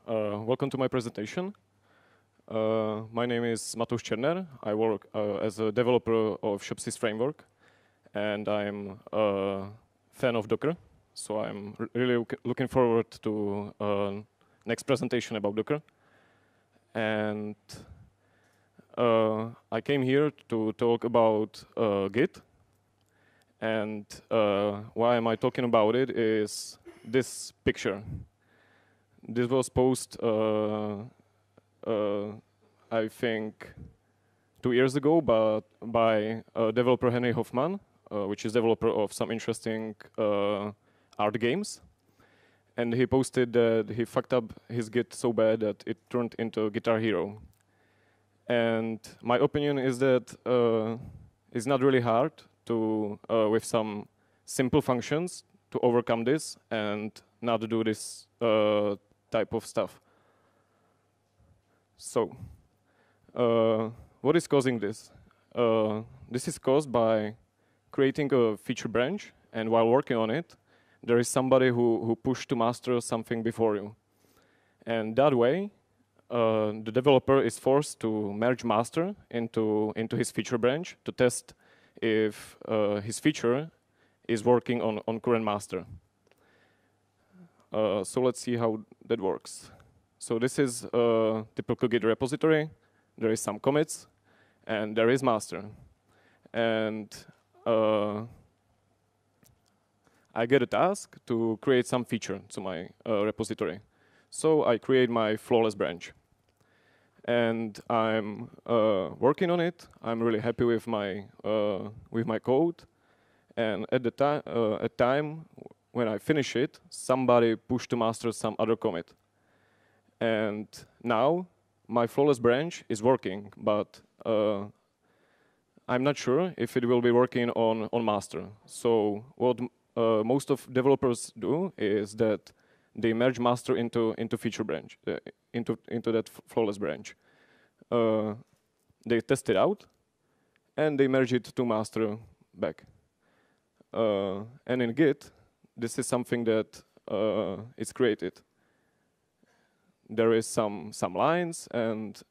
Welcome to my presentation. My name is Matous Czerner. I work as a developer of ShopSys framework, and I'm a fan of Docker. So I'm really looking forward to next presentation about Docker. And I came here to talk about Git. And why am I talking about it is this picture. This was posted, I think, 2 years ago, but by developer Henry Hoffman, which is developer of some interesting art games. And he posted that he fucked up his Git so bad that it turned into Guitar Hero. And my opinion is that it's not really hard to, with some simple functions, to overcome this and not do this type of stuff. So, what is causing this? This is caused by creating a feature branch, and while working on it, there is somebody who pushed to master something before you. And that way, the developer is forced to merge master into his feature branch to test if his feature is working on current master. So let's see how that works. So this is a typical Git repository. There is some commits, and there is master. And I get a task to create some feature to my repository. So I create my flawless branch. And I'm working on it. I'm really happy with my code. And at the time when I finish it, somebody pushed to master some other commit. And now my flawless branch is working, but I'm not sure if it will be working on master. So what most of developers do is that they merge master into feature branch, into that flawless branch. They test it out, and they merge it to master back. And in Git, this is something that is created. There is some lines, and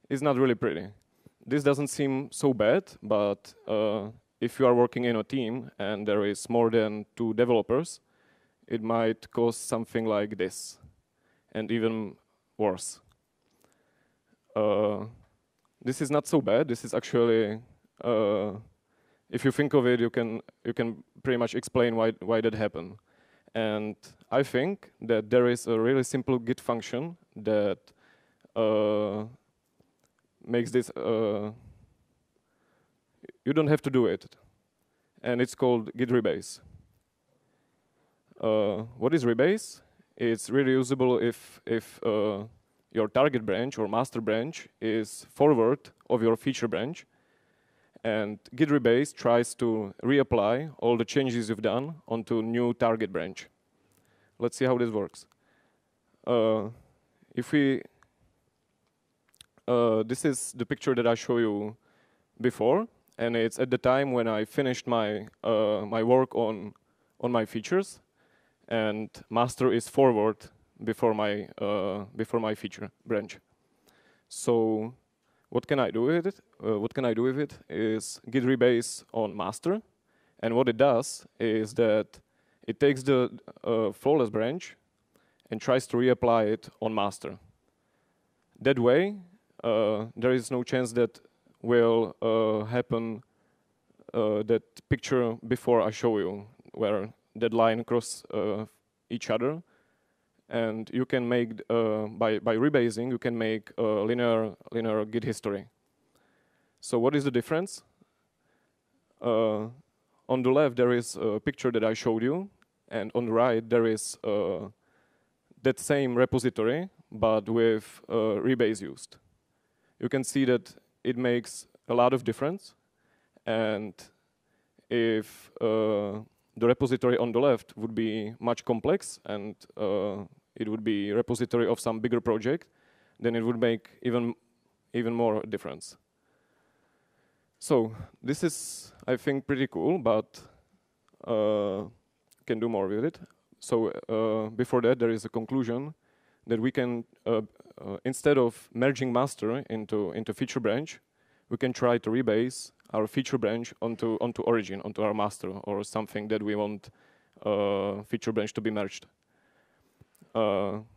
it's not really pretty. This doesn't seem so bad, but if you are working in a team and there is more than 2 developers, it might cause something like this, and even worse. This is not so bad. This is actually, if you think of it, you can pretty much explain why that happened. And I think that there is a really simple Git function that makes this. You don't have to do it, and it's called Git rebase. What is rebase? It's really usable if your target branch or master branch is forward of your feature branch, and Git rebase tries to reapply all the changes you've done onto new target branch. Let's see how this works. This is the picture that I showed you before, and it's at the time when I finished my my work on my features, and master is forward before my feature branch. So what can I do with it? What can I do with it is Git rebase on master, and what it does is that it takes the flawless branch and tries to reapply it on master. That way, there is no chance that will happen that picture before I show you, where that line cross each other. And you can make, by rebasing, you can make a linear Git history. So what is the difference? On the left, there is a picture that I showed you, and on the right, there is that same repository, but with rebase used. You can see that it makes a lot of difference, and if the repository on the left would be much complex, and it would be a repository of some bigger project, then it would make even more difference. So this is, I think, pretty cool, but can do more with it. So before that, there is a conclusion that we can, instead of merging master into feature branch, we can try to rebase our feature branch onto origin, onto our master, or something that we want feature branch to be merged.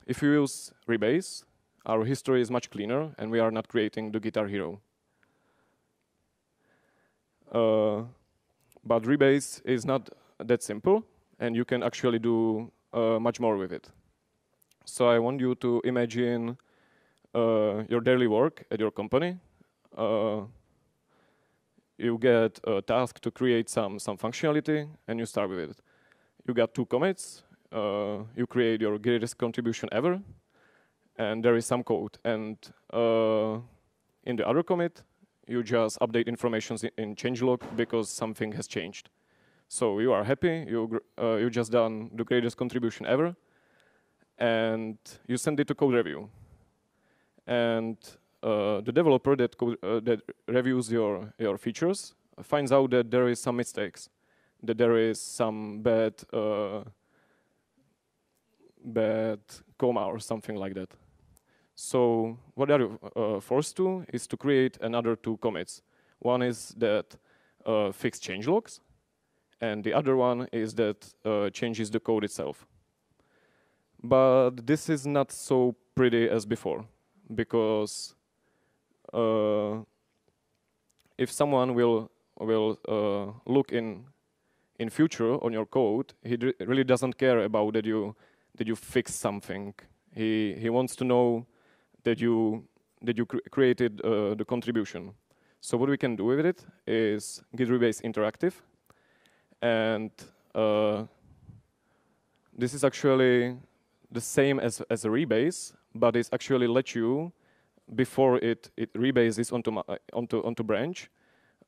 If we use rebase, our history is much cleaner, and we are not creating the guitar hero. But rebase is not that simple, and you can actually do much more with it. So I want you to imagine your daily work at your company. You get a task to create some functionality, and you start with it. You got 2 commits. You create your greatest contribution ever, and there is some code. And in the other commit, you just update information in changelog because something has changed. So you are happy. You just done the greatest contribution ever, and you send it to code review. And the developer that reviews your features finds out that there is some mistakes, that there is some bad comma or something like that. So what are you forced to is to create another 2 commits. One is that fix changelogs, and the other one is that changes the code itself. But this is not so pretty as before, because if someone will look in future on your code, he really doesn't care about that you fix something. He wants to know that you created the contribution. So what we can do with it is Git rebase interactive, and this is actually the same as a rebase, but it actually lets you, before it rebases onto branch,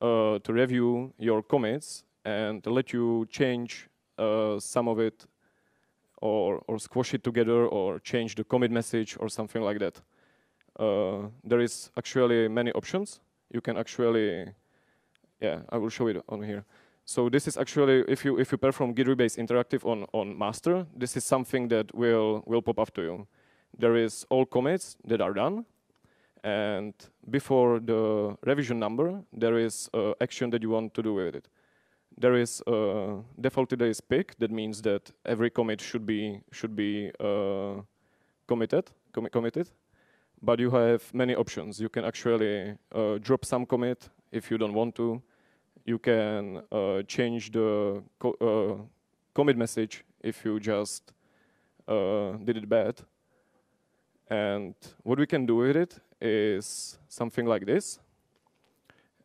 to review your commits and to let you change some of it, or squash it together, or change the commit message or something like that. There is actually many options. You can actually, yeah, I will show it on here. So this is actually, if you perform Git rebase interactive on master, this is something that will pop up to you. There is all commits that are done, and before the revision number, there is action that you want to do with it. There is defaulted is pick. That means that every commit should be committed. But you have many options. You can actually drop some commit if you don't want to. You can change the commit message if you just did it bad. And what we can do with it is something like this,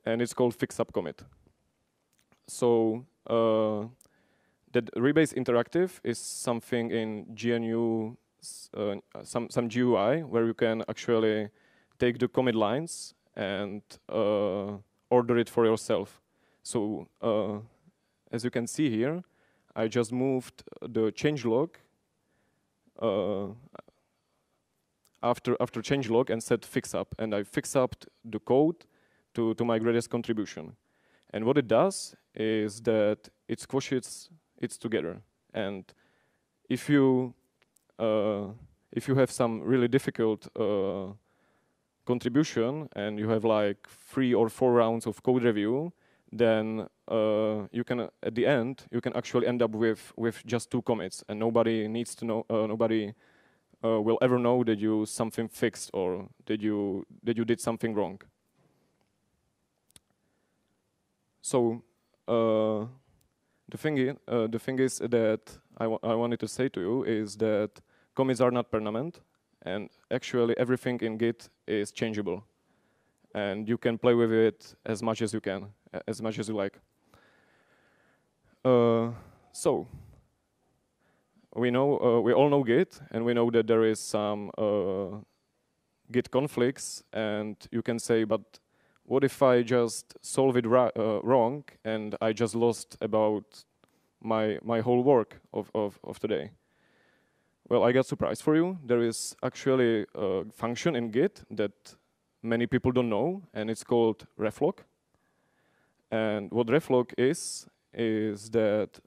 and it's called fix up commit. So that rebase interactive is something in GNU, some GUI, where you can actually take the commit lines and order it for yourself. So as you can see here, I just moved the changelog after changelog and said fix up, and I fix up the code to my greatest contribution. And what it does is that it squashes it together. And if you have some really difficult contribution and you have like 3 or 4 rounds of code review, then you can, at the end, you can actually end up with just 2 commits, and nobody needs to know, nobody will ever know that you something fixed or that you did something wrong. So the thing is that I wanted to say to you is that commits are not permanent, and actually everything in Git is changeable, and you can play with it as much as you can, as much as you like. So we all know Git, and we know that there is some Git conflicts, and you can say, but what if I just solve it wrong and I just lost about my whole work of today? Well, I got surprise for you. There is actually a function in Git that many people don't know, and it's called reflog. And what reflog is that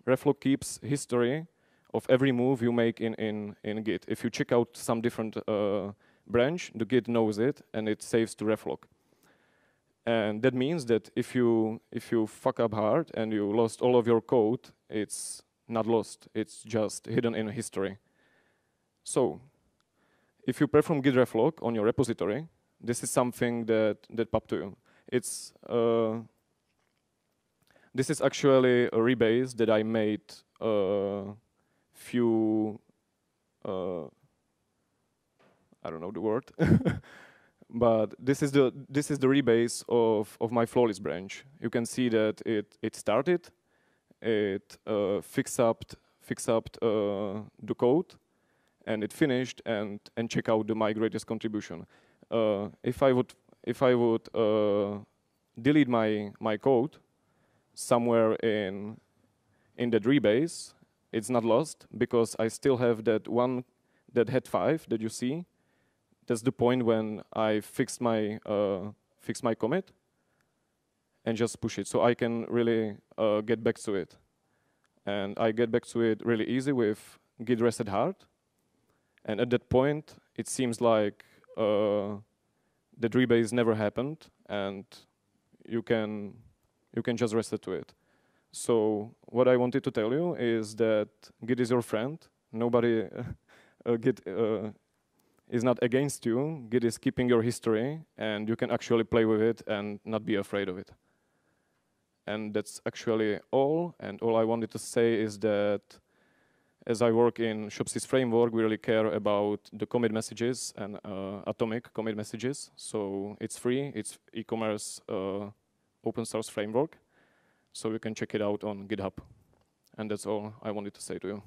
reflog keeps history of every move you make in Git. If you check out some different branch, the Git knows it, and it saves to reflog. And that means that if you fuck up hard and you lost all of your code, it's not lost. It's just hidden in history. So if you perform git reflog on your repository, this is something that popped to you. It's this is actually a rebase that I made few I don't know the word. But this is the rebase of my flawless branch. You can see that it started, it fixed up the code, and it finished, and check out my greatest contribution. If I would delete my code somewhere in that rebase, it's not lost because I still have that one, that head 5 that you see. That's the point when I fixed my commit and just push it. So I can really get back to it. And I get back to it really easy with git reset hard. And at that point, it seems like the rebase never happened, and you can just reset to it. So what I wanted to tell you is that Git is your friend. Nobody Git is not against you. Git is keeping your history, and you can actually play with it and not be afraid of it. And that's actually all. And all I wanted to say is that as I work in Shopsy's framework, we really care about the commit messages and atomic commit messages. So it's free. It's e-commerce open source framework. So you can check it out on GitHub. And that's all I wanted to say to you.